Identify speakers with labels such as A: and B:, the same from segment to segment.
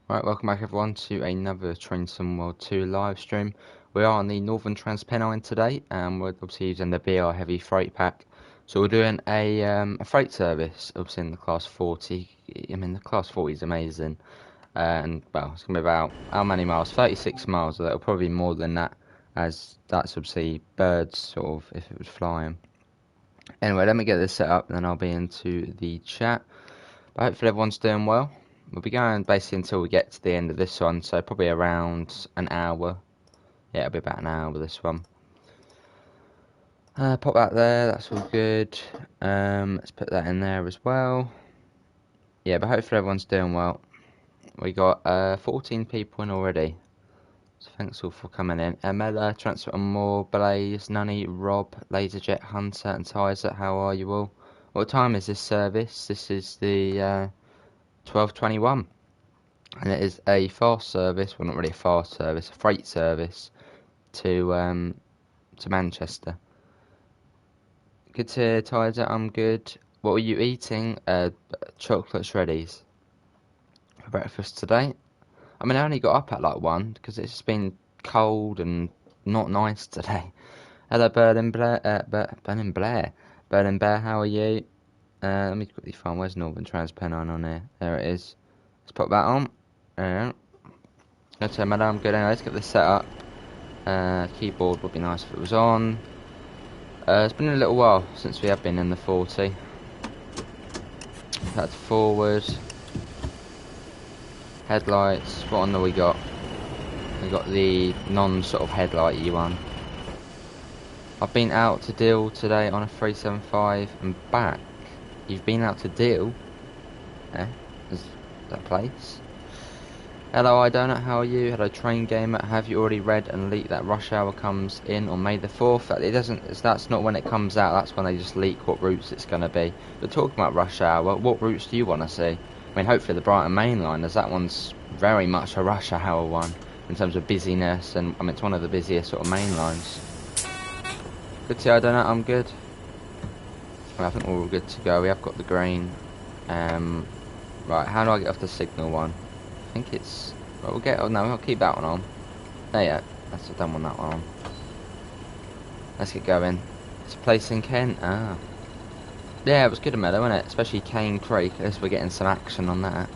A: Right, welcome back everyone to another Train Sim World 2 live stream. We are on the Northern Pennine today, and we're obviously using the BR Heavy Freight Pack. So we're doing a freight service, obviously in the Class 40. I mean, the Class 40 is amazing. And, well, it's going to be about, how many miles? 36 miles, so that'll probably be more than that, as that's obviously birds, sort of, if it was flying. Anyway, let me get this set up, and then I'll be into the chat. But hopefully everyone's doing well. We'll be going basically until we get to the end of this one, so probably around an hour. Yeah, it'll be about an hour with this one. Pop that there, that's all good. Let's put that in there as well. Yeah, but hopefully everyone's doing well. We got 14 people in already. So thanks all for coming in. Emella, Transfer and More, Blaze, Nunny, Rob, Laserjet, Hunter and Tizer, how are you all? What time is this service? This is the 12:21. And it is a fast service, well not really a fast service, a freight service to Manchester. Good to hear, Tizer, I'm good. What were you eating? Chocolate shreddies for breakfast today. I mean, I only got up at like 1 because it's been cold and not nice today. Hello, Berlin Blair. Berlin Bear, how are you? Let me quickly find where's Northern Pennine on here. There it is. Let's put that on. Okay, madam, good. Anyway, let's get this set up. Keyboard would be nice if it was on. It's been a little while since we have been in the 40. That's forward. Headlights. What one do we got? We got the non-sort of headlighty one. I've been out to deal today on a 375 and back. You've been out to deal? Eh? Is that place? Hello, I Donut, how are you? Hello, Train Gamer. Have you already read and leaked that Rush Hour comes in on May the 4th? It doesn't. That's not when it comes out. That's when they just leak what routes it's going to be. But talking about Rush Hour, what routes do you want to see? I mean, hopefully the Brighton Main Line, as that one's very much a Rush Hour one in terms of busyness, and I mean it's one of the busiest sort of main lines. Good to see you, I Donut. I'm good. Well, I think we're all good to go. We have got the green. Right, how do I get off the signal one? I think it's. Well, we'll get. Oh no, I'll keep that one on. There, yeah, that's I don't want that one on. Let's get going. It's a place in Kent. Ah, yeah, it was good a meadow, wasn't it? Especially Cane Creek. At least we're getting some action on that.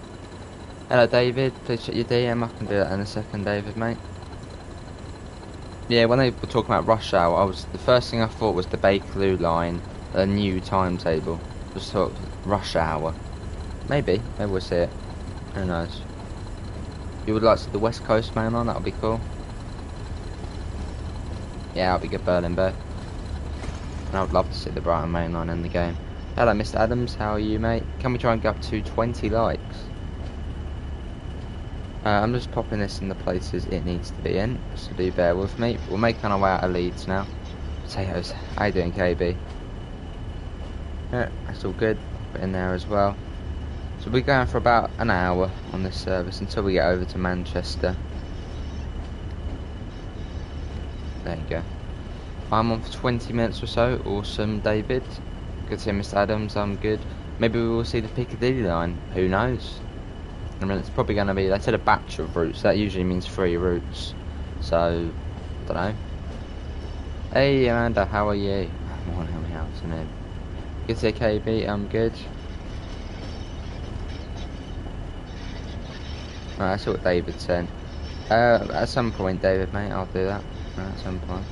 A: Hello, David. Please check your DM. I can do that in a second, David, mate. Yeah, when they were talking about Rush Hour, the first thing I thought was the Bakerloo line, a new timetable. Just thought Rush Hour. Maybe we'll see it. Who knows? You would like to see the West Coast Main Line? That would be cool. Yeah, that'd be good, Berlin Bear. And I would love to see the Brighton Main Line in the game. Hello, Mr. Adams. How are you, mate? Can we try and get up to 20 likes? I'm just popping this in the places it needs to be in, so do bear with me. We're making our way out of Leeds now. Potatoes. How you doing, KB? Yeah, that's all good. Put in there as well. So we're going for about an hour on this service until we get over to Manchester. There you go. I'm on for 20 minutes or so. Awesome, David. Good to see Mr. Adams. I'm good. Maybe we will see the Piccadilly line. Who knows? I mean, it's probably going to be, they said a batch of routes. That usually means 3 routes. So, I don't know. Hey, Amanda, how are you? Morning, how afternoon. Good to see KB. I'm good. Alright, that's what David said. At some point, David, mate, I'll do that. At some point.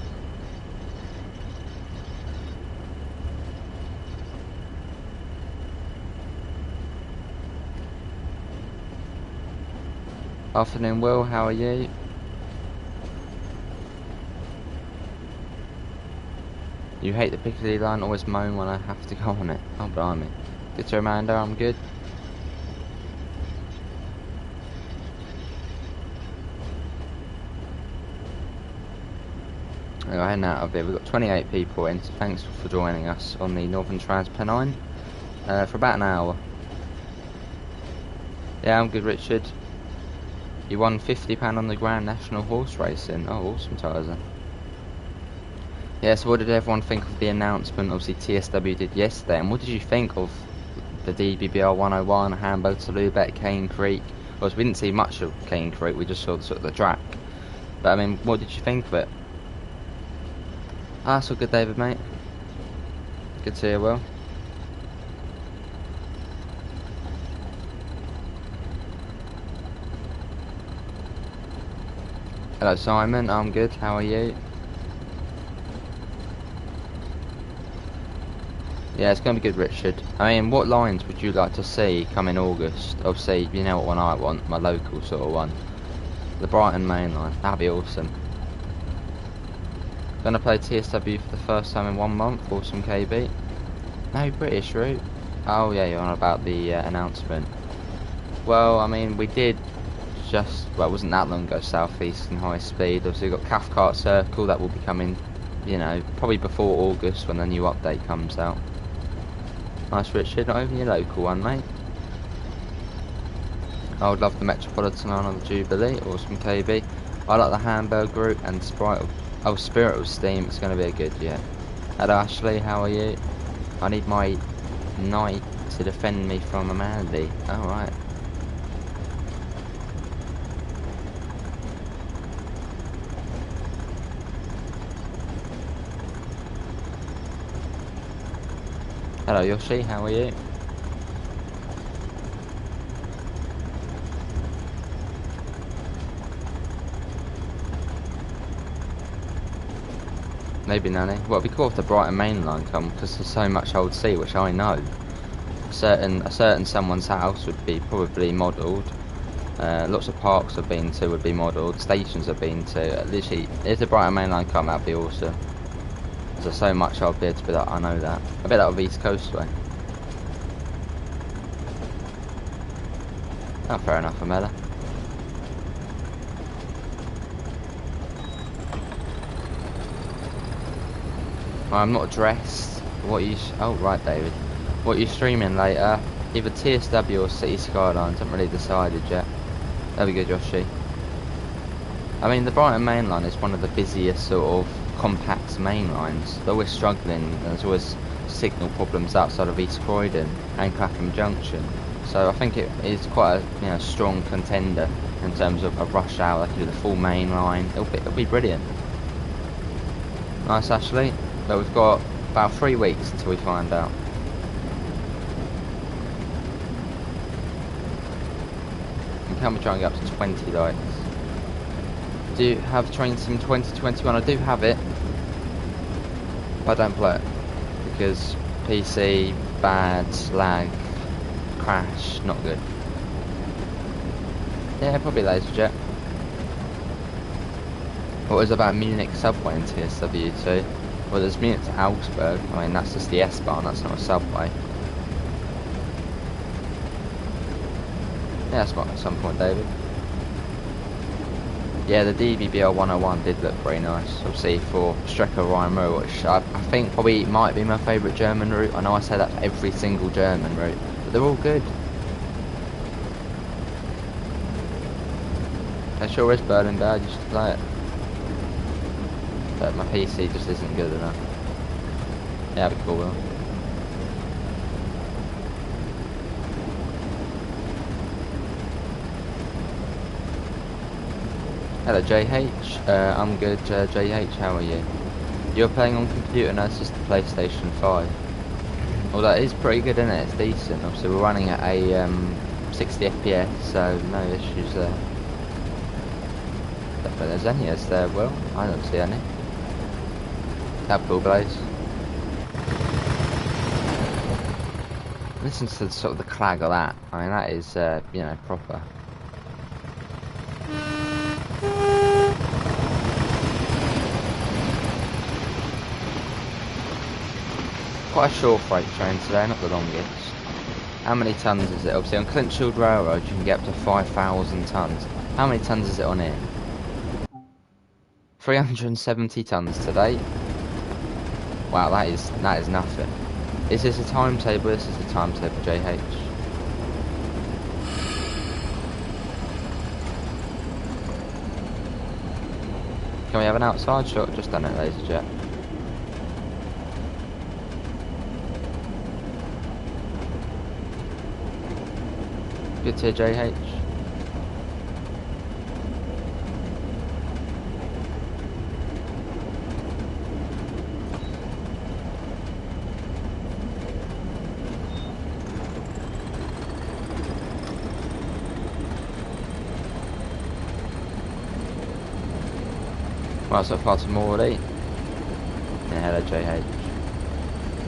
A: Afternoon, Will, how are you? You hate the Piccadilly line, always moan when I have to go on it. Oh, blimey. Good to Amanda, I'm good. Anyway, heading out of here. We've got 28 people in, so thanks for joining us on the Northern Pennine for about an hour. Yeah, I'm good, Richard. You won £50 on the Grand National Horse Racing. Oh, awesome, Tarzan. Yeah, so what did everyone think of the announcement, obviously, TSW did yesterday? And what did you think of the DBBR 101, Hamburg to Lubeck, Cane Creek, course, we didn't see much of Clean Creek, we just saw the, sort of the track. But I mean, what did you think of it? Ah, that's all good, David, mate. Good to hear, Will. Hello, Simon. I'm good. How are you? Yeah, it's going to be good, Richard. I mean, what lines would you like to see come in August? Obviously, you know what one I want, my local sort of one. The Brighton main line. That'd be awesome. Gonna play TSW for the first time in 1 month. Awesome, KB. No British route. Oh yeah, you're on about the announcement. Well, I mean, we did just, well, it wasn't that long ago, South East and High Speed. Obviously, we've got Cathcart Circle that will be coming, you know, probably before August when the new update comes out. Nice, Richard. Not even your local one, mate. I would love the Metropolitan line on the Jubilee. Awesome, KB. I like the Hamburg route and Sprite. Oh, Spirit of Steam. It's going to be a good, yeah. Hello, Ashley. How are you? I need my knight to defend me from a Mandy. Alright. Hello, Yoshi. How are you? Maybe Nanny. Well, it'd be cool if the Brighton main line come, because there's so much Old Sea, which I know. A certain someone's house would be probably modelled. Lots of parks I've been to would be modelled. Stations I've been to. Literally, if the Brighton main line come, that'd be awesome. There's so much I'll be able to be like, I know that. I bet that'll be East Coast way. Oh, fair enough, Amela. I'm not dressed. What are you? Oh, right, David. What are you streaming later? Either TSW or Cities Skylines. Haven't really decided yet. There we go, Joshy. I mean, the Brighton main line is one of the busiest sort of compact main lines. They're always struggling. There's always signal problems outside of East Croydon and Clapham Junction. So I think it is quite a strong contender in terms of a rush hour. They can do the full main line. It'll be brilliant. Nice, Ashley. But we've got about 3 weeks until we find out. And can we try and get up to 20 likes? Do you have Train Sim 2021? I do have it, but I don't play it because PC, bad, lag, crash, not good. Yeah, probably LaserJet. What was about Munich subway in TSW too? Well, there's Munich to Augsburg. I mean, that's just the S-Bahn, that's not a subway. Yeah, that's at some point, David. Yeah, the DBBL 101 did look very nice. Obviously for Strecke Rhein-Ruhr, which I think probably might be my favourite German route. I know I say that for every single German route, but they're all good. There sure is Berlin bad, you should play it. But my PC just isn't good enough. Yeah, that'd be cool, Will. Hello JH, I'm good. JH, how are you? You're playing on computer, no, it's just the PlayStation 5. Well, that is pretty good, isn't it? It's decent. Obviously we're running at a 60 FPS, so no issues there. But there's any is there, Will? I don't see any. Have cool, Blaze. Listen to sort of the clag of that. I mean, that is, proper. Quite a short freight train today, not the longest. How many tons is it? Obviously on Clintfield Railroad you can get up to 5,000 tons. How many tons is it on here? 370 tons today. Wow, that is nothing. Is this a timetable? This is a timetable, JH. Can we have an outside shot? Just done it, LaserJet. Good to hear, JH. Right, so far to Morley. Yeah, hello JH.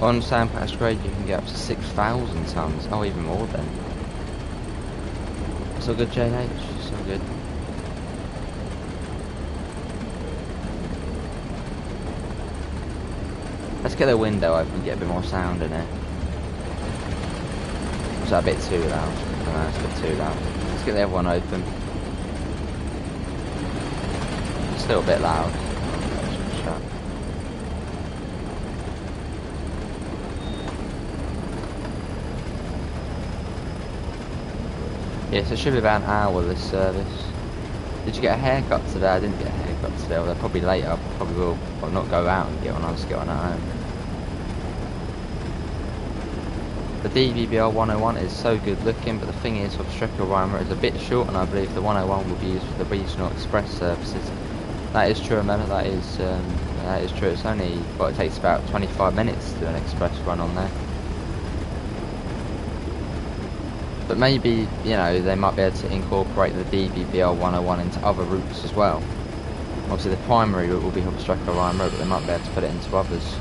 A: On sand patch grade you can get up to 6,000 tons. Oh, even more then. It's all good JH, it's all good. Let's get the window open and get a bit more sound in it. Was that a bit too loud? No, it's a bit too loud. Let's get the other one open. It's still a bit loud. Shut. Yeah, so it should be about an hour this service. Did you get a haircut today? I didn't get a haircut today, although probably later I probably will not go out and get one, I'll just get one at home. The DVBR 101 is so good looking, but the thing is, with Strecker Rhymer is a bit short, and I believe the 101 will be used for the regional express services. That is true, Amanda, that is true. It's only, well, it takes about 25 minutes to do an express run on there. But maybe, you know, they might be able to incorporate the DVBR 101 into other routes as well. Obviously the primary route will be Strecker Rhymer, but they might be able to put it into others.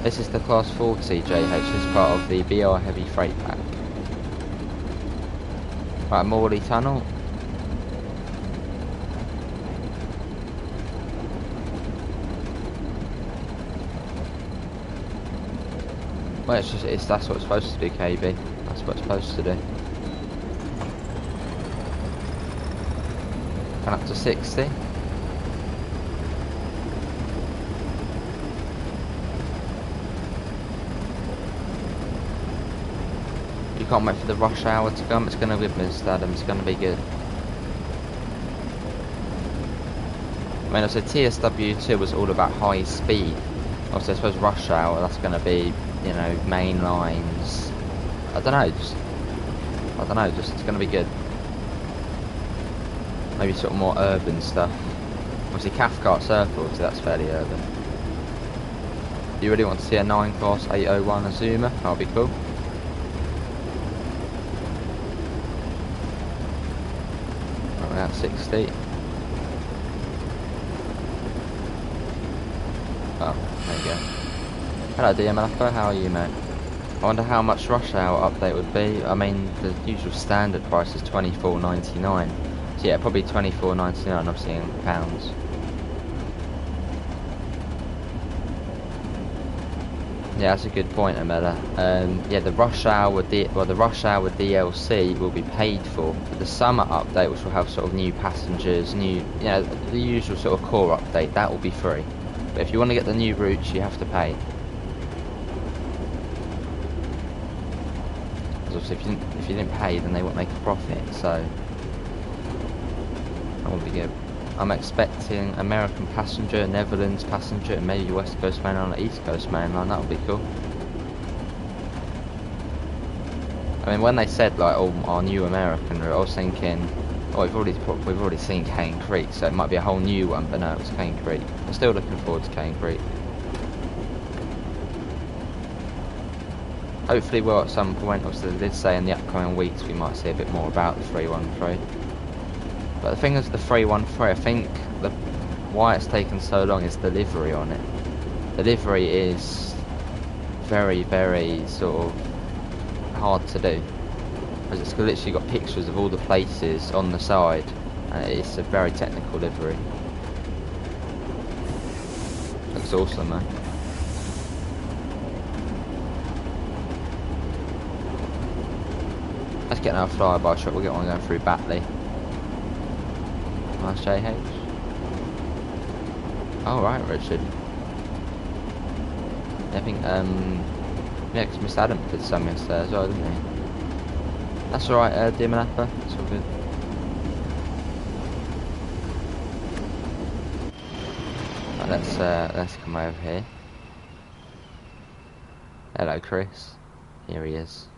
A: This is the Class 40 JH, this is part of the BR Heavy Freight Pack. Right, Morley Tunnel. Well, that's what it's supposed to do, KB. That's what it's supposed to do. And up to 60. You can't wait for the rush hour to come. It's going to be Mr. Adam. It's going to be good. I mean, I said TSW2 was all about high speed. Obviously, I suppose rush hour, that's going to be, you know, main lines. I don't know, just it's going to be good. Maybe sort of more urban stuff. Obviously, Cathcart Circle, so that's fairly urban. Do you really want to see a 9 Class 801 Azuma? That'll be cool. At 60. Oh, there you go. Hello DMLFO, how are you, mate? I wonder how much rush hour update would be. I mean, the usual standard price is £24.99. So yeah, probably £24.99, obviously in pounds. Yeah, that's a good point, Amela. Yeah, the rush hour DLC will be paid for. But the summer update, which will have sort of new passengers, the usual sort of core update, that will be free. But if you want to get the new routes, you have to pay. Because obviously, if you didn't pay, then they won't make a profit. So that won't be good. I'm expecting American passenger, Netherlands passenger, and maybe West Coast mainline or East Coast mainline. That would be cool. I mean, when they said like, oh, our new American route, I was thinking, oh, we've already seen Cane Creek, so it might be a whole new one. But no, it was Cane Creek. I'm still looking forward to Cane Creek. Hopefully, we'll at some point. Obviously, they did say in the upcoming weeks we might see a bit more about the 313. But the thing is, the 313, I think why it's taken so long is delivery on it. Delivery is very, very sort of hard to do. Because it's literally got pictures of all the places on the side. And it's a very technical livery. Looks awesome, man. Let's get our flyby shot. We'll get one going through Batley. Nice JH. Alright, Richard. I think, yeah, because Mr. Adam did some yesterday as well, didn't he? That's alright, dear Manappa. It's all good. Right, let's come over here. Hello, Chris. Here he is.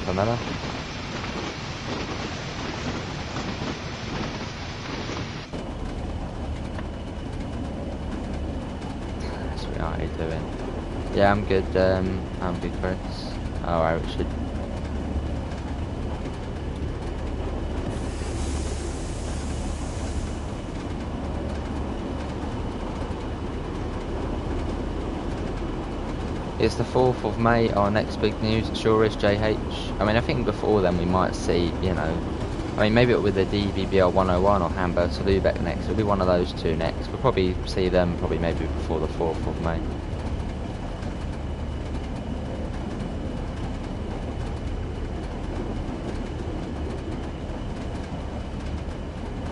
A: Another. That's what are you doing? Yeah, I'm good. I'm good, Chris. Alright, Richard. It's the 4th of May, our next big news, sure is JH. I mean, I think before then we might see, you know, I mean, maybe it'll be the DBBR 101 or Hamburg to Lübeck next. It'll be one of those two next. We'll probably see them probably maybe before the 4th of May.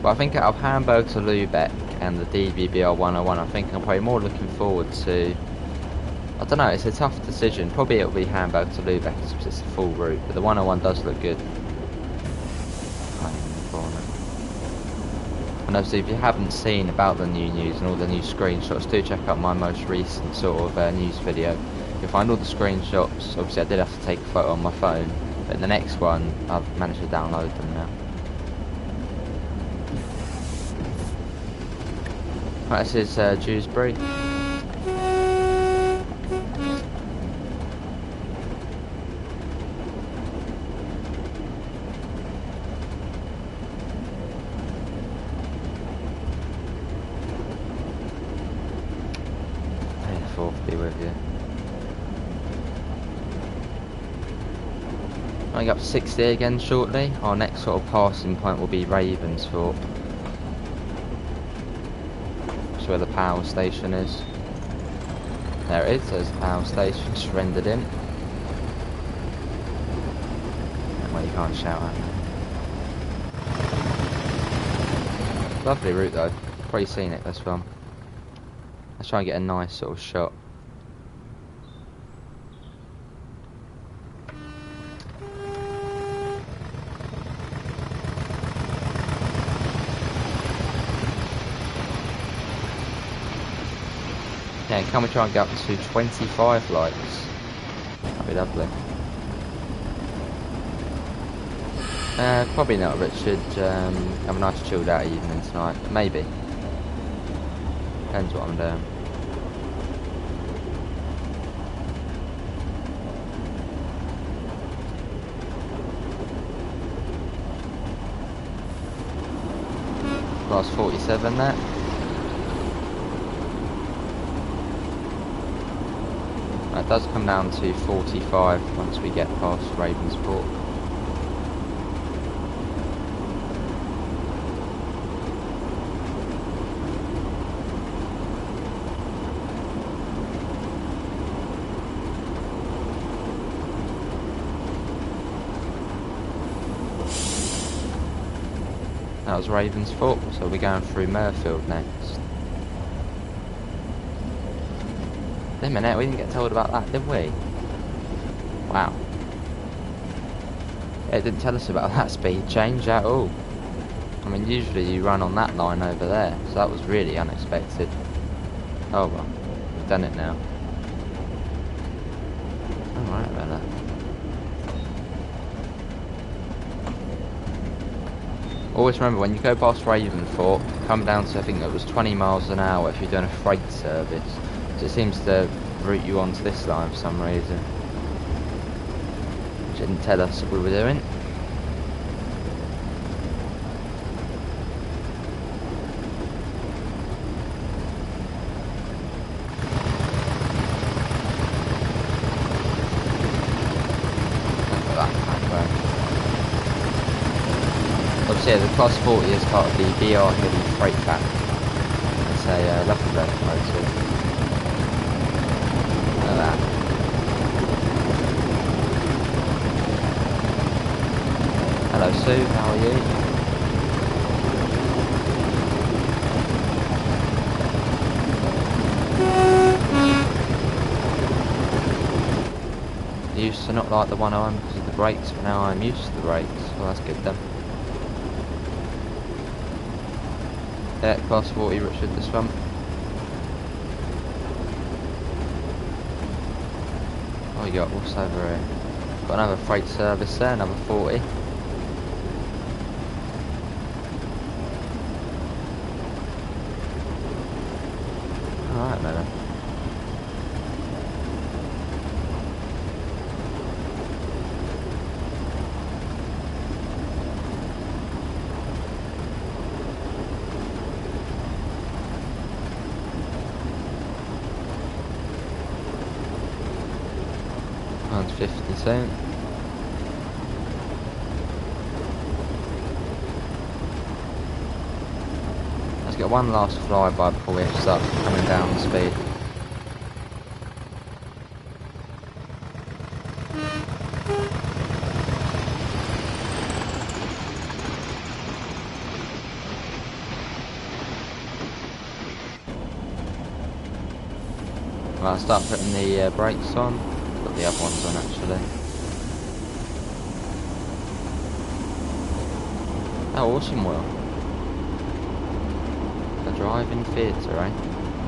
A: But I think out of Hamburg to Lübeck and the DBBR 101, I think I'm probably more looking forward to, I don't know, it's a tough decision. Probably it'll be Hamburg to Lübeck because it's a full route, but the 101 does look good. And obviously if you haven't seen about the new news and all the new screenshots, do check out my most recent sort of news video. You'll find all the screenshots. Obviously I did have to take a photo on my phone, but the next one I've managed to download them now. Right, this is Dewsbury. May the 4th be with you. Going up to 60 again shortly. Our next sort of passing point will be Ravensthorpe. That's where the power station is. There it is, there's the power station, just rendered in. Well, you can't shout at me. Lovely route though, probably seen it this one. Let's try and get a nice sort of shot. Yeah, can we try and get up to 25 likes? That'd be lovely. Probably not, Richard. Have a nice chilled out evening tonight. Maybe. Depends what I'm doing. Class 47 there. That does come down to 45 once we get past Ravensthorpe. That was Ravensthorpe, so we're going through Mirfield next. Wait a minute, we didn't get told about that, did we? Wow. It didn't tell us about that speed change at all. I mean, usually you run on that line over there, so that was really unexpected. Oh well, we've done it now. Alright, Bella. Always remember, when you go past Ravensthorpe, come down to, I think it was 20 miles an hour if you're doing a freight service. So it seems to route you onto this line for some reason. Which didn't tell us what we were doing. Obviously, yeah, the Class 40 is part of the BR Heavy Freight Pack. It's a lovely locomotive. Look at that. Hello Sue, how are you? I used to not like the 101 because of the brakes, but now I'm used to the brakes. Well, that's good then. Yeah, Class 40 Richard, this one. Oh, we got what's over here? Got another freight service there, another 40. Alright, man. Mine's 50 soon. Let's get one last flyby before we start coming down the speed. Right, I'll start putting the brakes on. Got the other ones on actually. Oh, awesome wheel. The driving theatre, eh?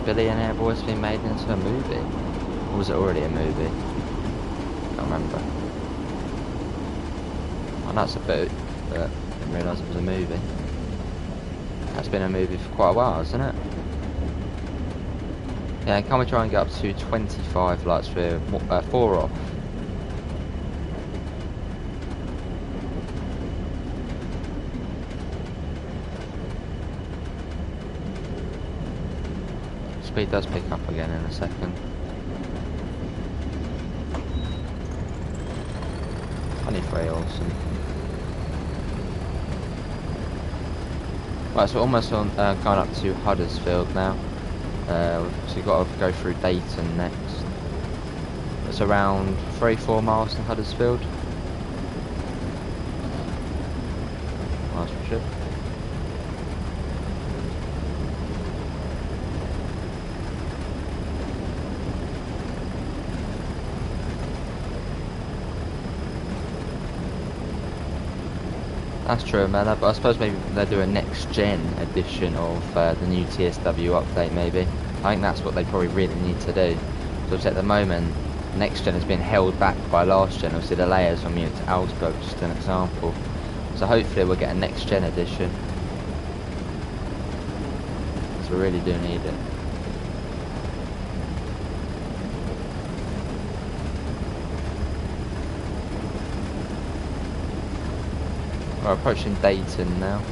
A: Billionaire Boy's been made into a movie. Or was it already a movie? Can't remember. Oh, that's a boot, but I didn't realise it was a movie. That's been a movie for quite a while, hasn't it? Yeah, can we try and get up to 25 lights for 4 off? Speed does pick up again in a second. 23, awesome. Right, so we're almost on going up to Huddersfield now. So we've got to go through Dayton next. It's around 3-4 miles to Huddersfield. Nice for sure. That's true, man. But I suppose maybe they'll do a next-gen edition of the new TSW update, maybe. I think that's what they probably really need to do. So at the moment, next-gen has been held back by last-gen. Obviously, the layers from Munich to Augsburg, just an example. So hopefully we'll get a next-gen edition. Because we really do need it. We're approaching Dayton now.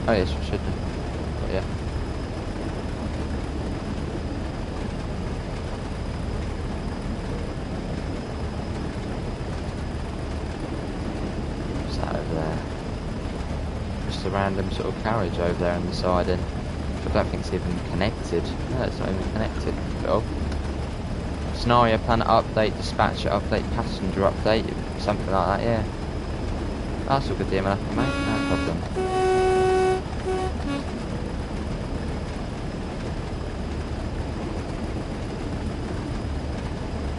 A: Oh yes, we should do. But yeah. A random sort of carriage over there on the side, and I don't think it's even connected. No, it's not even connected at all. Scenario planner update, dispatcher update, passenger update, something like that, yeah. That's all good DML, mate, no problem.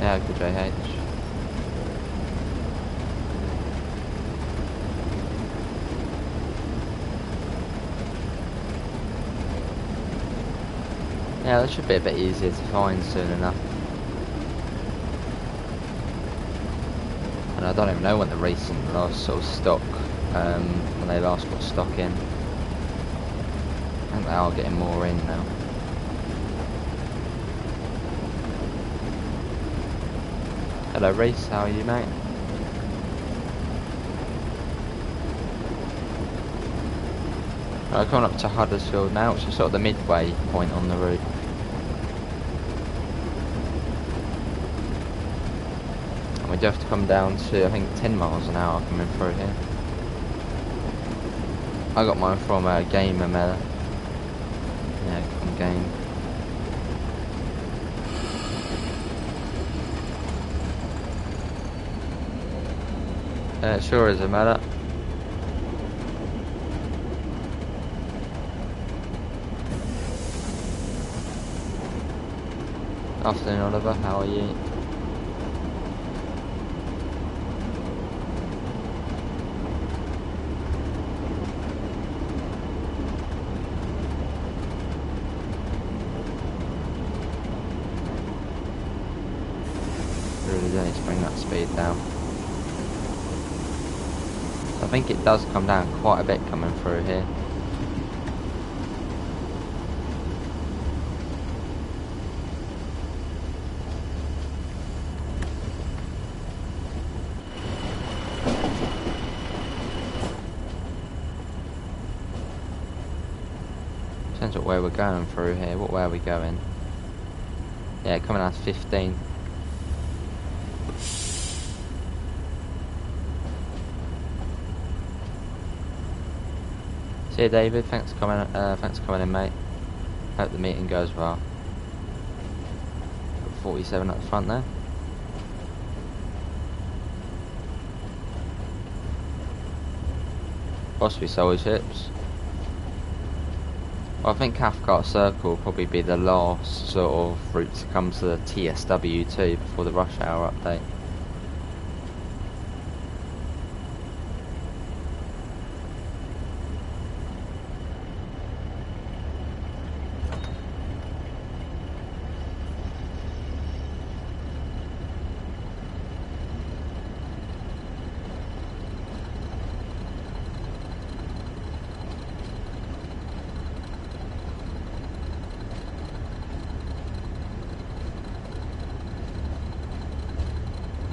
A: Yeah, good JH. Yeah, that should be a bit easier to find soon enough. And I don't even know when the recent last sort of stock, when they last got stock in. I think they are getting more in now. Hello Reese, how are you, mate? Right, coming up to Huddersfield now, which is sort of the midway point on the route. And we do have to come down to, I think, 10 miles an hour coming through here. I got mine from Gamer Mela. Yeah, from Game. It sure is a Mela. Afternoon, Oliver, how are you? Really do need to bring that speed down. I think it does come down quite a bit coming through here. depends what way we're going through here. What way are we going? Yeah, coming out 15. See you, David. Thanks for coming in, mate. Hope the meeting goes well. Got 47 at the front there. Possibly Solid Ships. Well, I think Cathcart Circle will probably be the last sort of route to come to the TSW2 before the rush hour update.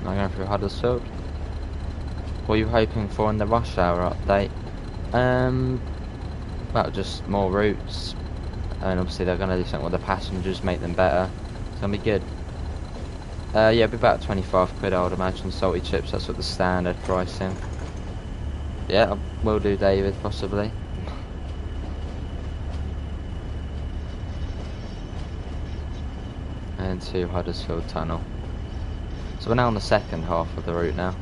A: I'm going through Huddersfield. What are you hoping for in the rush hour update? Well, just more routes, and obviously they're going to do something with the passengers, make them better. It's going to be good. Yeah, it'll be about 25 quid, I would imagine. Salty chips, that's what the standard pricing. Yeah, I will do, David, possibly. And to Huddersfield Tunnel. So we're now on the second half of the route now.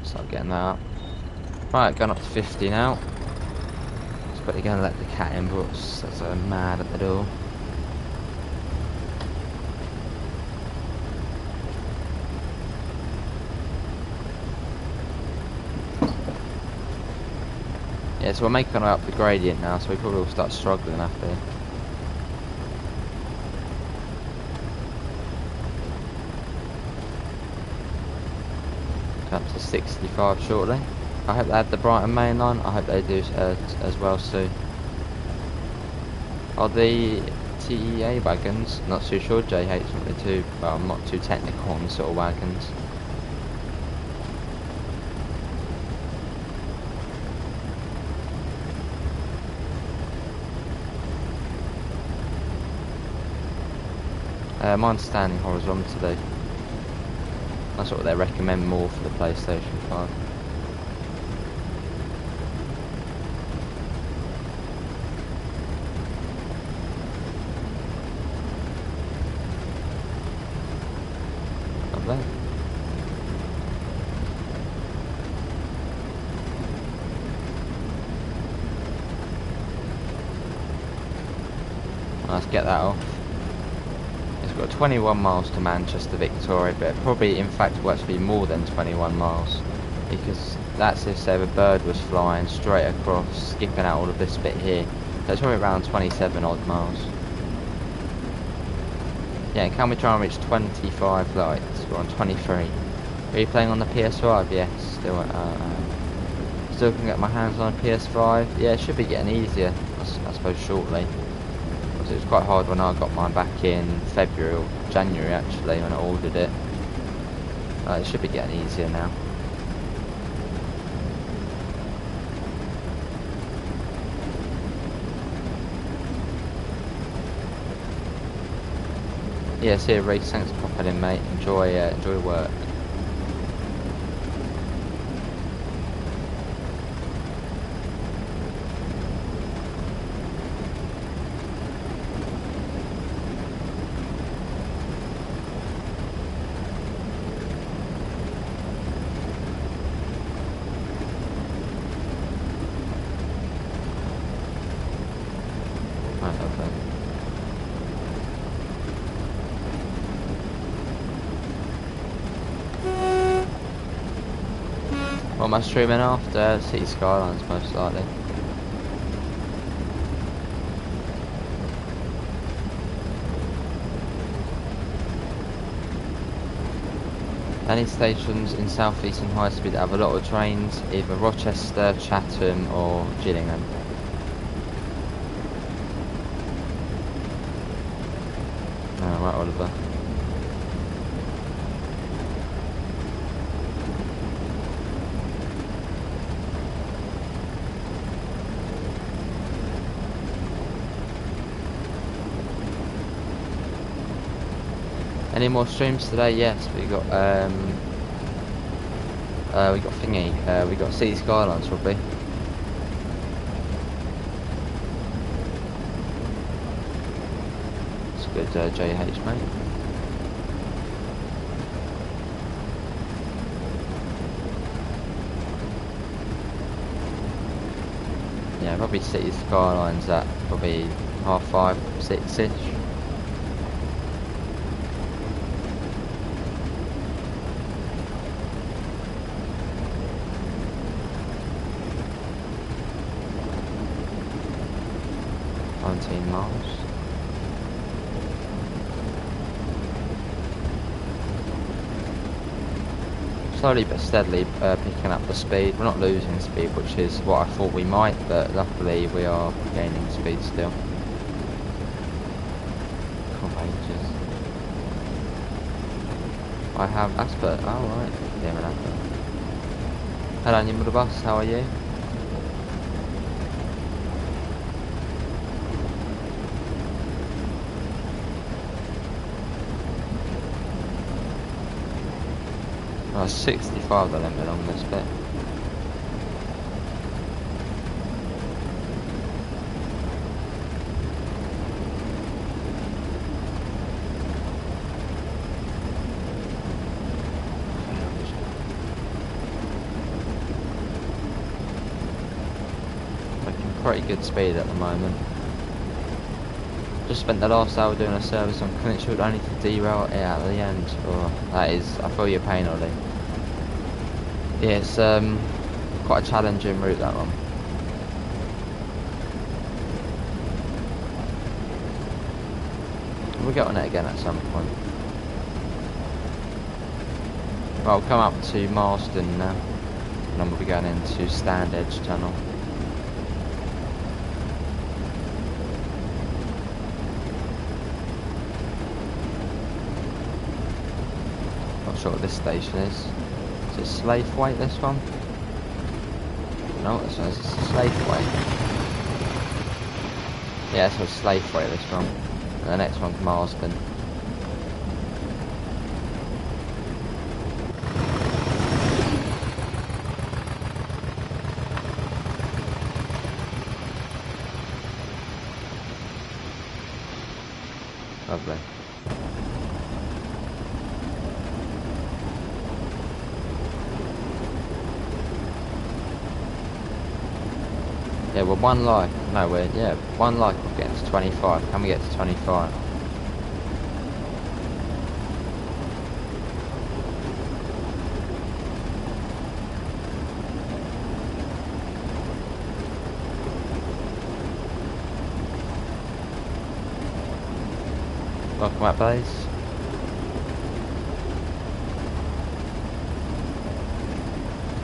A: Start getting that up. Right, going up to 50 now. It's probably going to let the cat in, but that's mad at the door. Yeah, so we're making our way up the gradient now, so we probably will start struggling after. Up to 65 shortly. I hope they have the Brighton main line. I hope they do as well soon. Are the TEA wagons? Not too sure. JH not really too. Well, I'm not too technical on the sort of wagons. Mine's standing horizontally. That's what they recommend more for the PlayStation 5. Lovely. Let's get that off. It's got 21 miles to Manchester Victoria, but probably in fact will actually be more than 21 miles, because that's if say the bird was flying straight across, skipping out all of this bit here. So it's probably around 27 odd miles. Yeah, can we try and reach 25 lights? We're on 23. Are you playing on the PS5? Yes, still can get my hands on a PS5. Yeah, it should be getting easier, I suppose, shortly. It was quite hard when I got mine back in February or January actually, when I ordered it. It should be getting easier now. Yeah, see you, Reece. Thanks for popping in, mate. Enjoy work. What am I streaming after? Cities Skylines, most likely. Any stations in South Eastern High Speed that have a lot of trains, either Rochester, Chatham or Gillingham. Right, Oliver. Any more streams today? Yes, we got thingy. We got Cities Skylines probably. It's a good JH, mate. Yeah, probably Cities Skylines at probably 5:30, 6ish. Miles. Slowly but steadily picking up the speed. We're not losing speed, which is what I thought we might, but luckily we are gaining speed still. Courageous. I have Asper. Oh right, yeah, an Asper. Hello, Nimble Bus. How are you? Oh, 65 the limit on this bit. Making pretty good speed at the moment. Just spent the last hour doing a service on Clintfield, only to derail it at the end. Oh, that is, I feel your pain, Ollie. Yeah, it's quite a challenging route, that one. We'll get on it again at some point. Well, we'll come up to Marston now, and then we'll be going into Stand Edge Tunnel. Not sure what this station is. Is it Slaveway, this one? No, this one is Slaveway. Yeah, so it's Slaveway, this one. And the next one's Marsden. Lovely. Yeah, we're one like. No, one like we're getting to 25. Can we get to 25? Welcome back, base.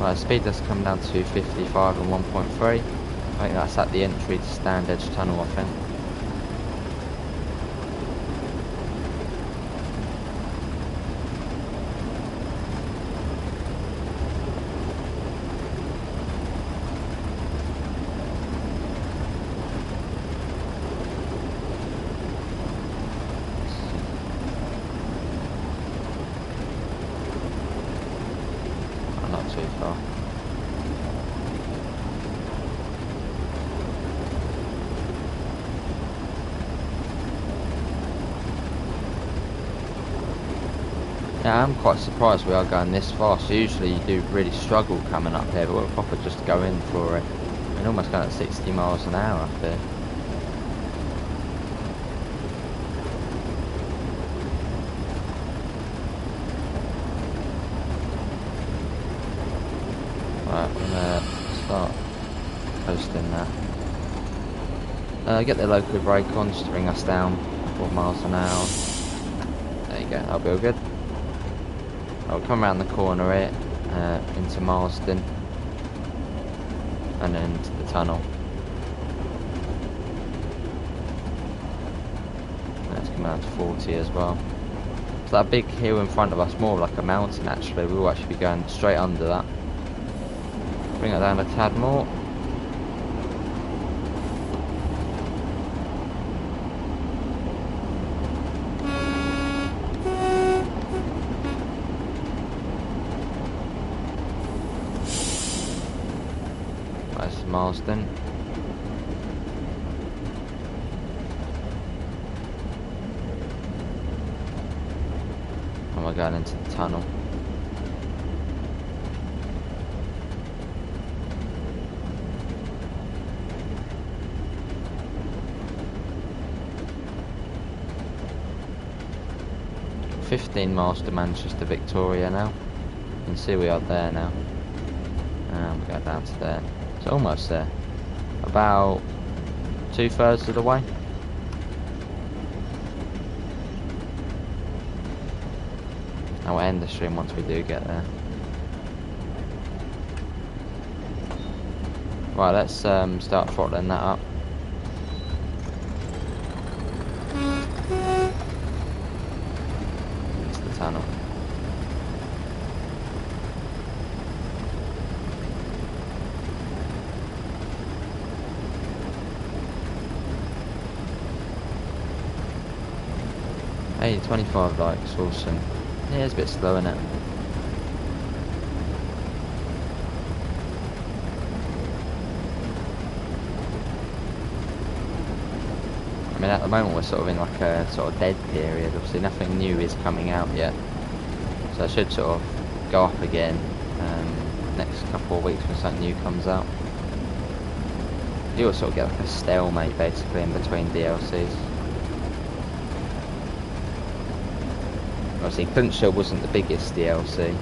A: Right, speed does come down to 55 and 1.3. I think that's at the entry to Stand Edge Tunnel, I think. Oh, not too far. Yeah, I'm quite surprised we are going this fast. Usually you do really struggle coming up here, but we're proper just go in for it. We're almost going at 60 miles an hour up here. Right, I'm gonna start posting that. Get the local brake on just to bring us down 4 miles an hour. There you go, that'll be all good. I'll come around the corner here, into Marsden, and then into the tunnel. Let's come out to 40 as well. So that big hill in front of us, more like a mountain actually, we will actually be going straight under that. Bring it down a tad more. That's Marsden. And we're going into the tunnel. $15 miles to Manchester, Victoria now. You can see we are there now. And we go down to there. So almost there. About 2/3 of the way. And we'll end the stream once we do get there. Right, let's start throttling that up. Into the tunnel. Hey, 25 likes, awesome. Yeah, it's a bit slow, isn't it? I mean, at the moment we're sort of in like a sort of dead period. Obviously nothing new is coming out yet. So I should sort of go up again next couple of weeks when something new comes out. You'll sort of get like a stalemate basically in between DLCs. Obviously Clinchhill wasn't the biggest DLC,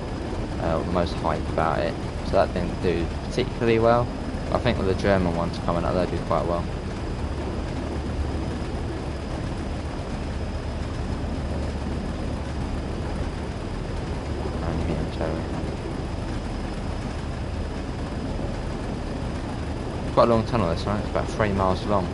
A: or the most hype about it, so that didn't do particularly well. But I think with the German ones coming up, they'll do quite well. Quite a long tunnel this one, it's about 3 miles long.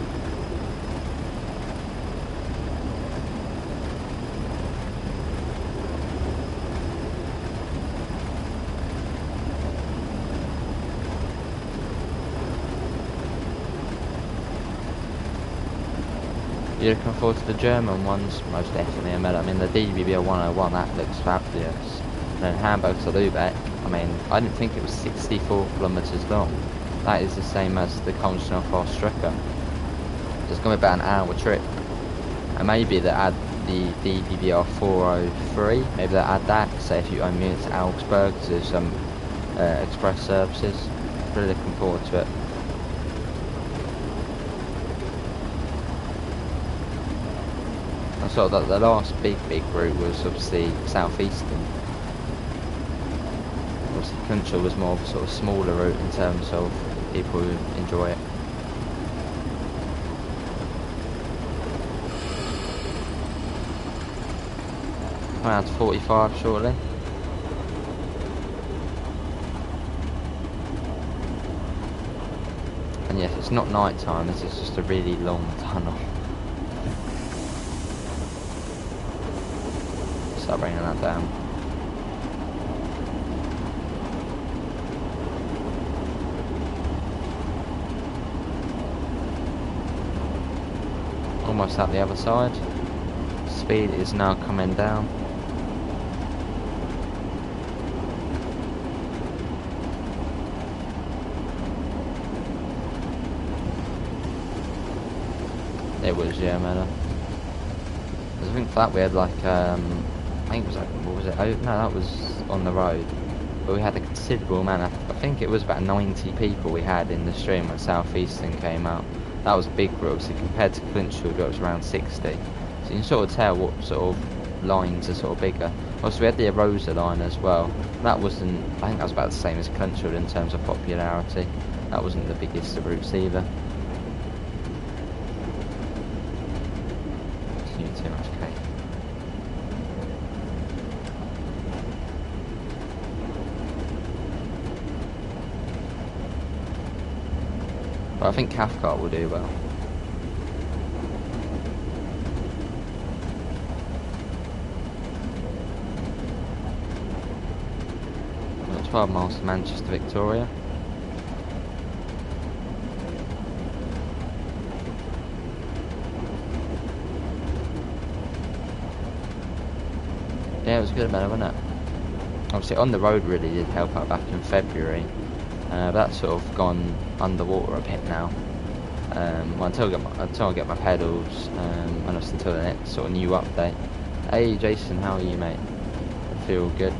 A: You're looking forward to the German ones? Most definitely. I mean the DBB 101, that looks fabulous. And then Hamburg to Lubeck, I mean, I didn't think it was 64 kilometres long. That is the same as the Continental Fast Striker. So it's going to be about an hour trip. And maybe they'll add the DBBR 403, maybe they'll add that, say if you own Munich to Augsburg, to do some express services. Really looking forward to it. And sort of the last big route was obviously southeastern. Obviously Clinchhill was more of a sort of smaller route in terms of people who enjoy it. Around 45 shortly. And yes, it's not night time, this is just a really long tunnel. Start bringing that down. Almost at the other side. Speed is now coming down. It was, yeah, man. I think for that we had like, I think it was like, what was it? Oh, no, that was on the road. But we had a considerable amount. I think it was about 90 people we had in the stream when Southeastern came out. That was big groups, so compared to Clinchhill, it was around 60. So you can sort of tell what sort of lines are sort of bigger. Also, we had the Arosa line as well. That wasn't, I think that was about the same as Clinchhill in terms of popularity. That wasn't the biggest of routes either. Too much cake. But I think Cathcart will do well. Got 12 miles to Manchester, Victoria. Yeah, it was a good amount, wasn't it? Obviously, on the road really did help out back in February. But that's sort of gone underwater a bit now. Well, until I get my pedals, and until the next sort of new update. Hey Jason, how are you, mate? I feel good.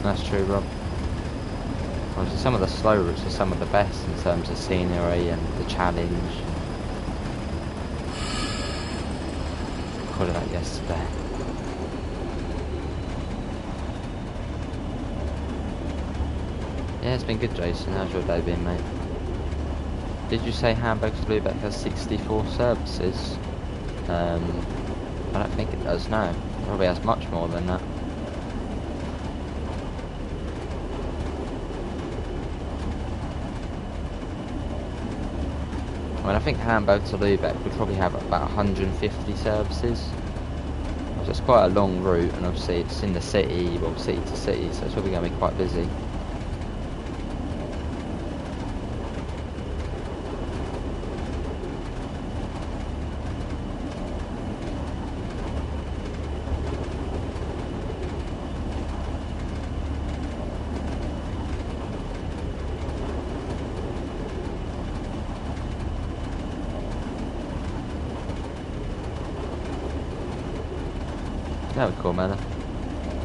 A: That's true, Rob. Obviously, some of the slow routes are some of the best in terms of scenery and the challenge. I called it out yesterday. Yeah, it's been good, Jason. How's your day been, mate? Did you say Hamburg to Lübeck has 64 services? I don't think it does, no. It probably has much more than that. I mean, I think Hamburg to Lübeck would probably have about 150 services. So it's quite a long route, and obviously it's in the city, well, city to city, so it's probably going to be quite busy. That would be cool, man.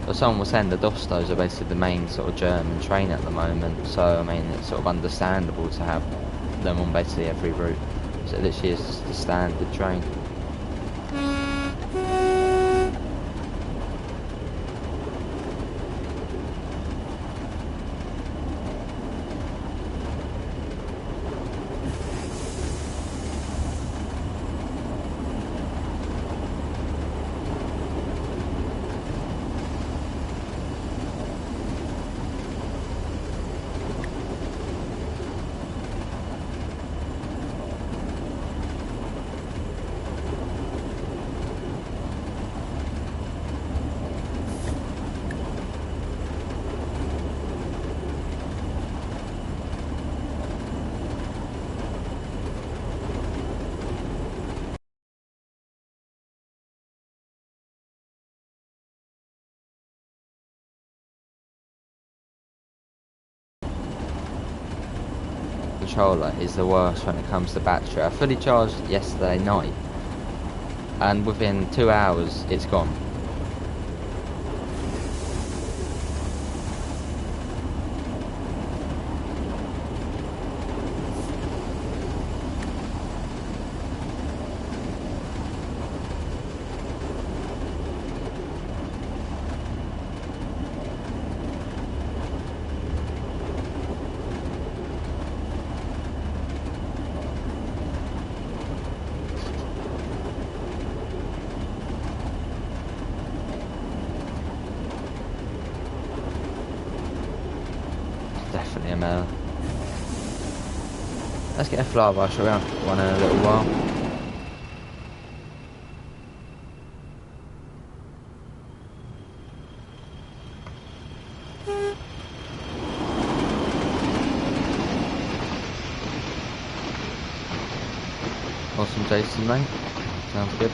A: But someone was saying the Dostos are basically the main sort of German train at the moment, so I mean it's sort of understandable to have them on basically every route. So literally is just the standard train. Controller is the worst when it comes to battery. I fully charged it yesterday night, and within 2 hours it's gone. Definitely a male. Let's get a flyby, shall we? I'll get one in a little while. Awesome, Jason, mate. Sounds good.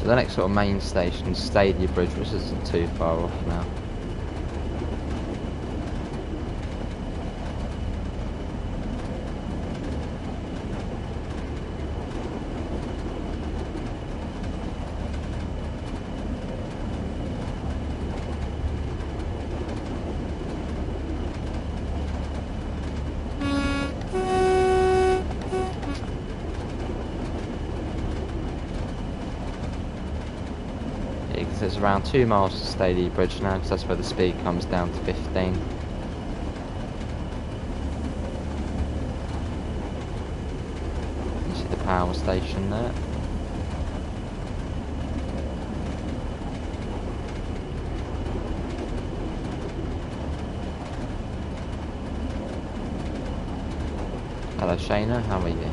A: So the next sort of main station is Stadia Bridge, which isn't too far off now. It's around 2 miles to Stadia Bridge now, because that's where the speed comes down to 15. You see the power station there. Hello Shayna, how are you?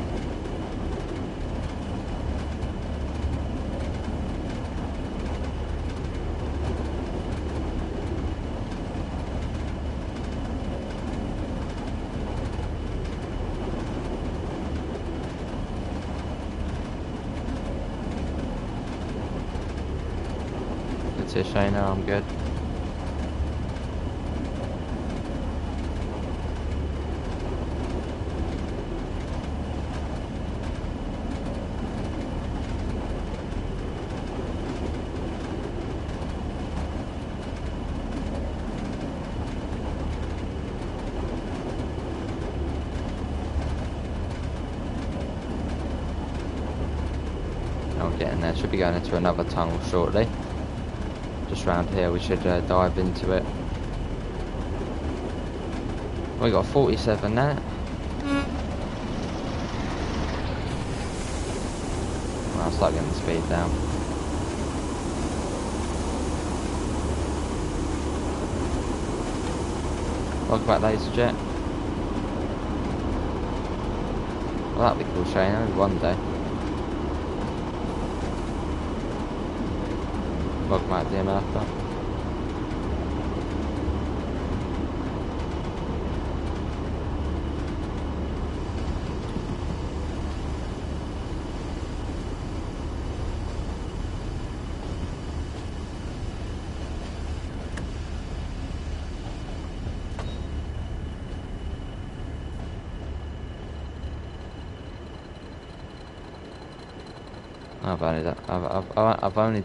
A: Shayna, I'm good. Now we're getting there, should be going into another tunnel shortly. Just round here, we should dive into it. We got 47 there. I'll start getting the speed down. Welcome back, Laserjet. Well, that'd be cool, Shane, only one day. Welcome back, dear Martha. I've only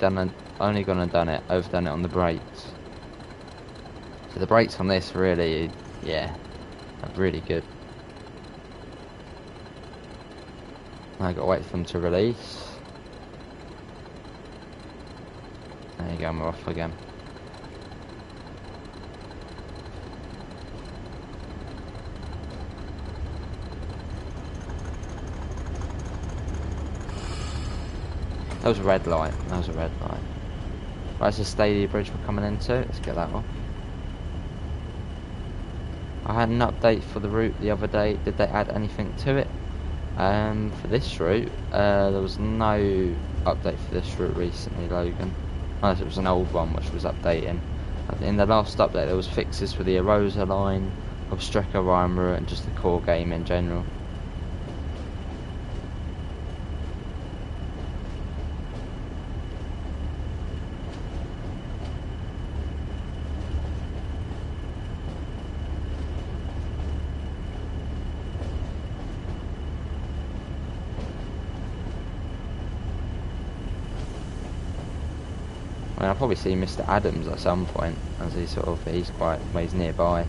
A: overdone it on the brakes. So the brakes on this really, yeah, are really good. I gotta wait for them to release. There you go, we're off again. That was a red light. That was a red light. Right, it's the Stadia Bridge we're coming into. Let's get that off. I had an update for the route the other day. Did they add anything to it? For this route, there was no update for this route recently, Logan. Unless it was an old one which was updating. In the last update there was fixes for the Arosa line, Obstrecker Rhyme route, and just the core game in general. I mean, I'll probably see Mr. Adams at some point, as he's nearby.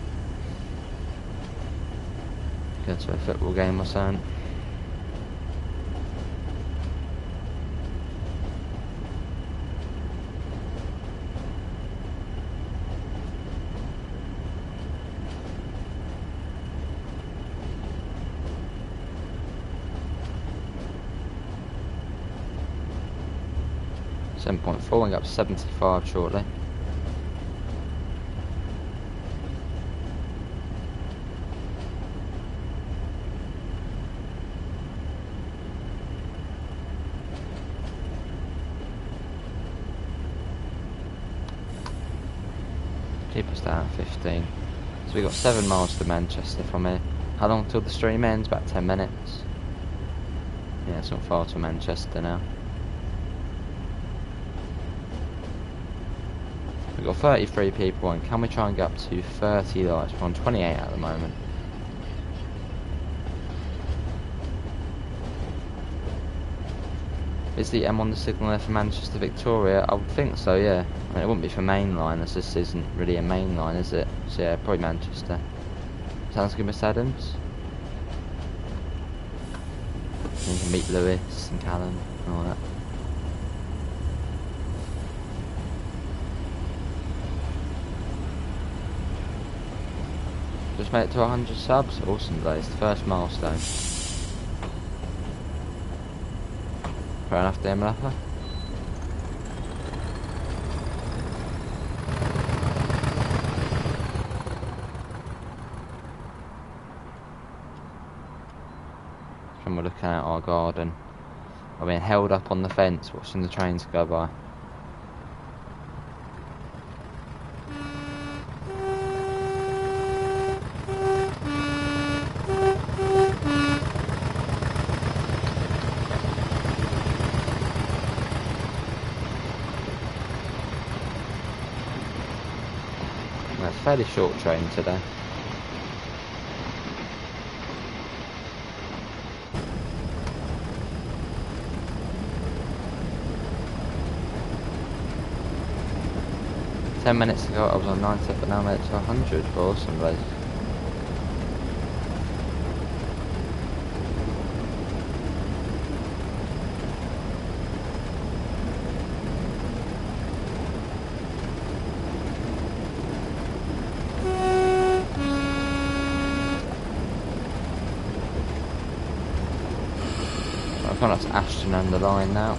A: Go to a football game or something. .4, going up to 75 shortly. Keep us down at 15. So we got 7 miles to Manchester from here. How long till the stream ends? About 10 minutes. Yeah, it's not far to Manchester now. We've got 33 people and can we try and get up to 30 likes? We're on 28 at the moment. Is the M on the signal there for Manchester Victoria? I would think so, yeah. I mean, it wouldn't be for mainline as this isn't really a main line, is it? So yeah, probably Manchester. Sounds good, Miss Adams. You can meet Lewis and Callum and all that. Just made it to 100 subs. Awesome, guys. The first milestone. Fair enough, there, Malappa. And we're looking at our garden. I've been held up on the fence watching the trains go by. It's a fairly short train today. Ten minutes ago I was on 90, but now I'm at 100. Awesome, guys. I've gone up to Ashton and the line now.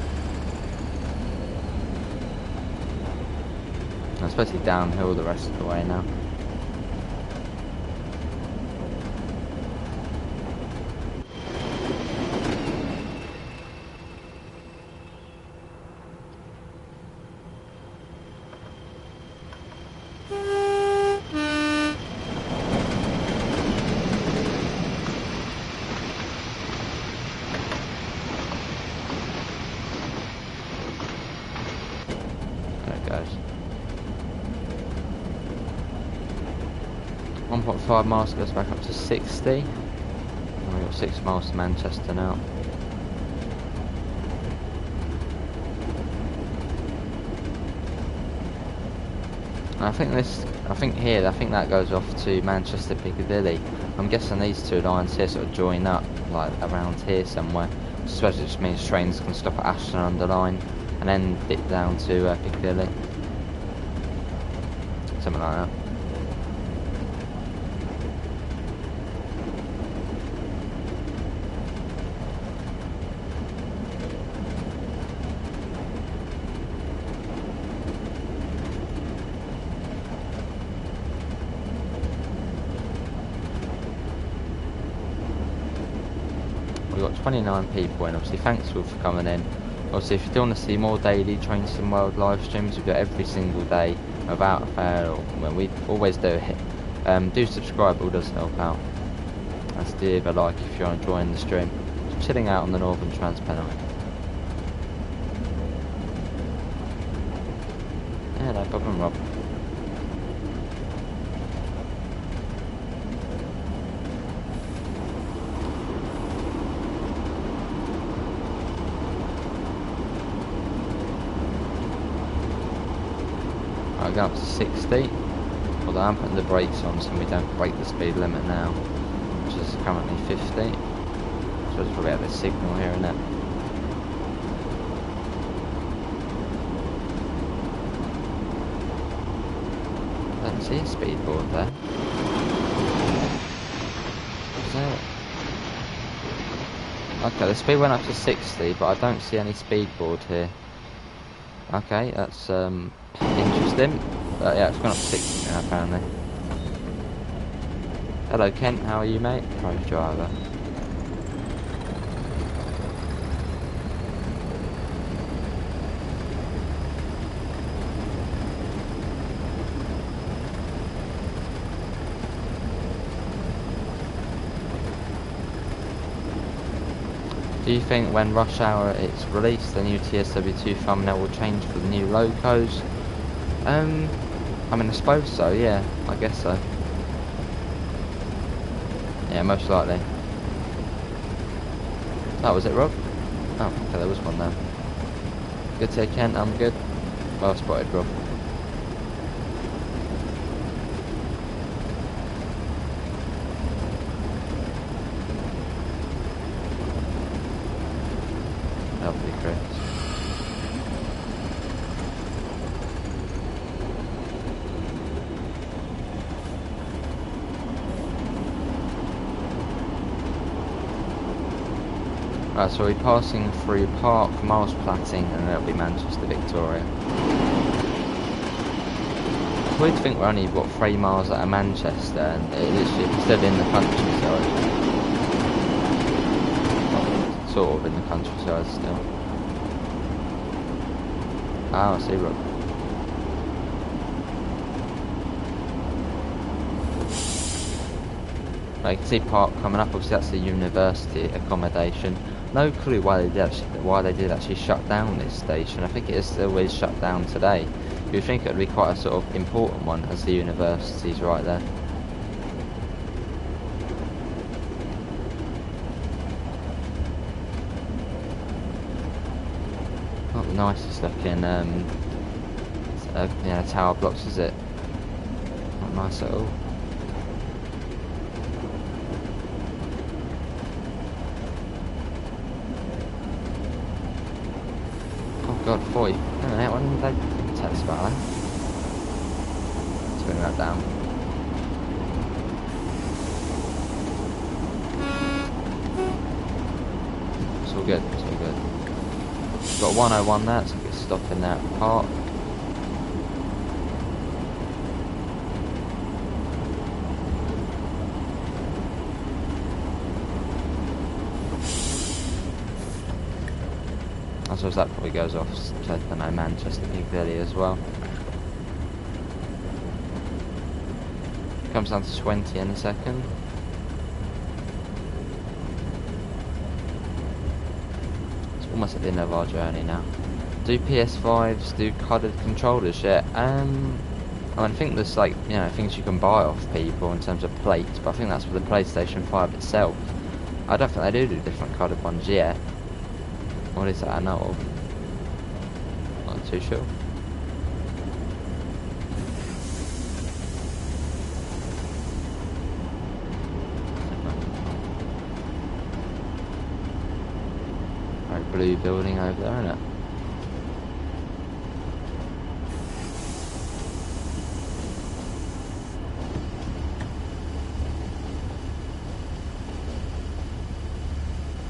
A: I'm supposed to be downhill the rest of the way now. There it goes. 1.5 miles goes back up to 60. And we've got 6 miles to Manchester now. And I think that goes off to Manchester Piccadilly. I'm guessing these two lines here sort of join up, like around here somewhere. I suppose it just means trains can stop at Ashton under line and then dip down to Piccadilly. Something like that. We've got 29 people in. Obviously thanks all for coming in. Obviously if you do want to see more daily Train Sim World live streams, we do it every single day without fail. Well, we always do it. Do subscribe, it all does help out. And do leave a like if you're enjoying the stream. Just chilling out on the Northern Trans-Pennine. Yeah, no problem, Rob. I'll go up to 60, although I'm putting the brakes on so we don't break the speed limit now, which is currently 50. So it's probably have a signal here, isn't it? I don't see a speed board there. Is there? Okay, the speed went up to 60, but I don't see any speed board here. Okay, that's interesting. Yeah, it's gone up to 60 now apparently. Hello Kent, how are you mate? Pro driver. Do you think when Rush Hour is released, the new TSW2 thumbnail will change for the new locos? I mean, I suppose so, yeah. I guess so. Yeah, most likely. That was it, Rob? Oh, okay, there was one there. Good to Kent, I'm good. Well spotted, Rob. Lovely, Chris. Right, so we're passing through Park, Miles Platting, and then it'll be Manchester, Victoria. It's weird to think we're only, what, 3 miles out of Manchester, and it literally still in the countryside. Well, sort of in the countryside still. Ah, I see, Rob. Right, you can see Park coming up, obviously that's the university accommodation. No clue why they did actually shut down this station. I think it is always shut down today. You'd think it would be quite a sort of important one, as the university's right there. Not the nicest looking tower blocks, is it? Not nice at all. God, 40. Hang on a minute, when did they tell us about that? Let's bring that down. It's all good, it's all good. We've got 101 there, so we can stop in there at the park. I suppose that probably goes off to, I don't know, Manchester, Piccadilly as well. Comes down to 20 in a second. It's almost at the end of our journey now. Do PS5s do colored controllers yet? I think there's like, you know, things you can buy off people in terms of plates, but I think that's for the PlayStation 5 itself. I don't think they do different coloured ones yet. What is that I know of? Not too sure. Very blue building over there, isn't it?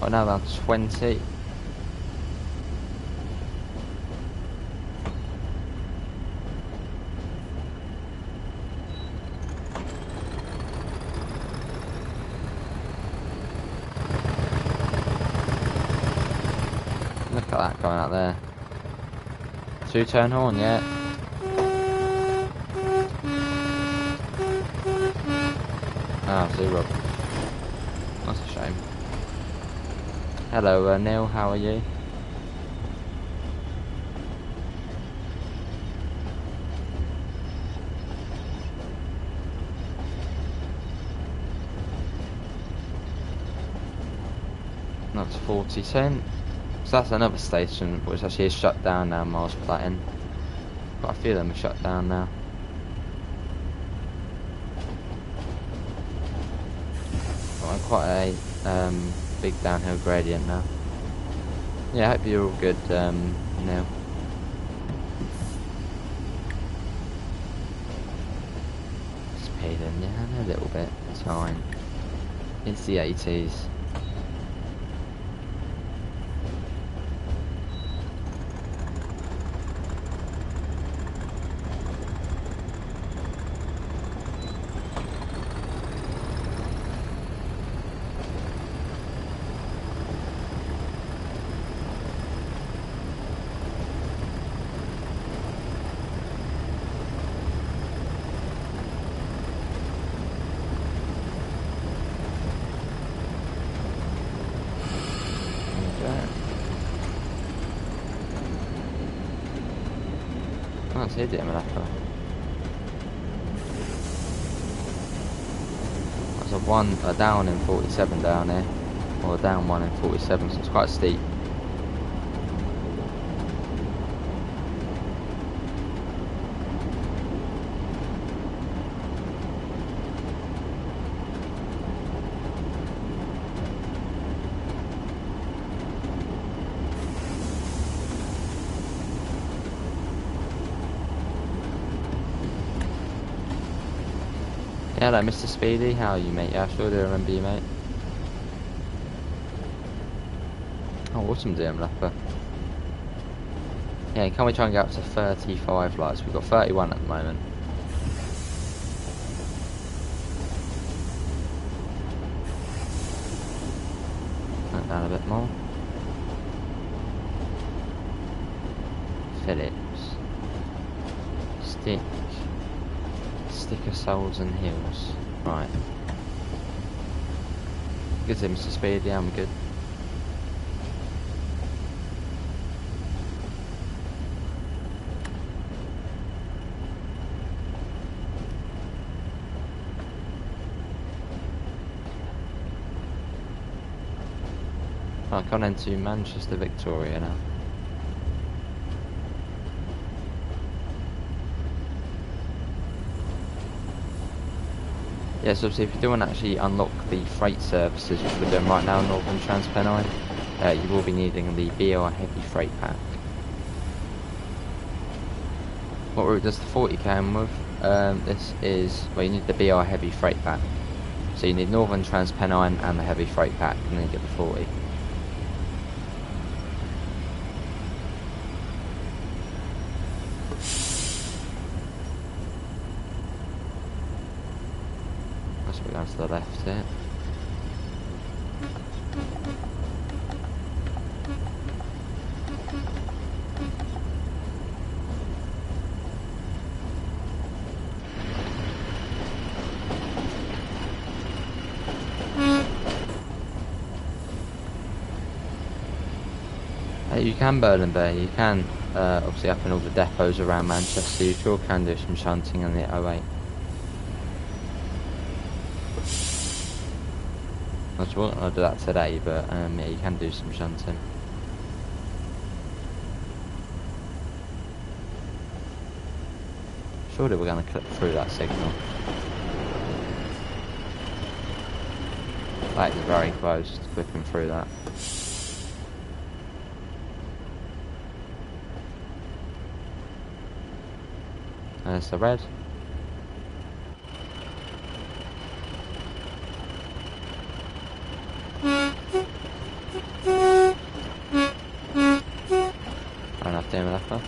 A: Oh, now down to 20. Look at that going out there. 2-turn horn, yeah. Ah, 0. That's a shame. Hello, Neil, how are you? That's 40 cent. So that's another station which actually is shut down now, Miles Platting. Quite a few of them are shut down now. Got quite a big downhill gradient now. Yeah, I hope you're all good, Neil. Speeding, yeah, a little bit, it's fine. It's the 80s. Can't see it, Malacca. one down in 47 down here, or down one in 47, so it's quite steep. Hello, Mr. Speedy. How are you, mate? Yeah, I sure do remember you, mate. Oh, awesome, DM Leper. Yeah, can we try and get up to 35 lights? We've got 31 at the moment. Turn down a bit more. Phillips. Stick of Souls and Hills. Right. Good day, Mr. Speedy. I'm good. I've gone into Manchester, Victoria now. Yes, obviously if you do want to actually unlock the freight services, which we're doing right now, Northern Pennine, you will be needing the BR Heavy Freight Pack. What route does the 40 come with? This is, well, you need the BR Heavy Freight Pack. So you need Northern Pennine and the Heavy Freight Pack, and then you get the 40. We're going to the left here. You can Berlin Bear, you can obviously up in all the depots around Manchester, you sure can do some shunting on the 08. I just won't do that today, but yeah, you can do some shunting. Surely we're going to clip through that signal. That is very close to clipping through that. There's the red. Enough damage left there.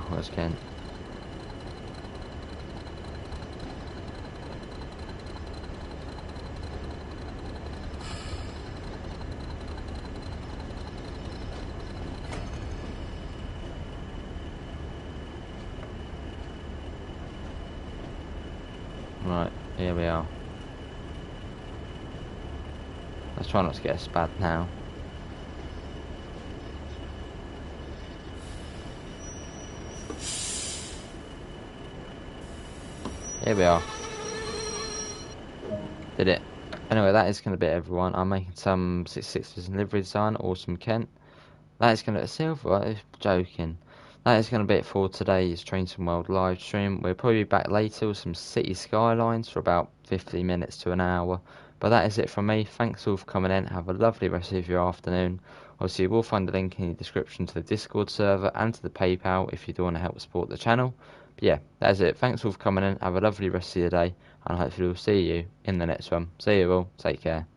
A: Where's Kent? Right, here we are. Let's try not to get a spad now. Here we are. Did it. Anyway, that is going to be it, everyone. I'm making some 66 delivery design. Awesome, Kent. That is going to be silver. Joking. That is going to be it for today's Trainson World live stream. We'll probably be back later with some City Skylines for about 50 minutes to an hour. But that is it from me. Thanks all for coming in. Have a lovely rest of your afternoon. Obviously, you will find a link in the description to the Discord server and to the PayPal if you do want to help support the channel. But yeah, that is it. Thanks all for coming in. Have a lovely rest of your day. And hopefully we'll see you in the next one. See you all. Take care.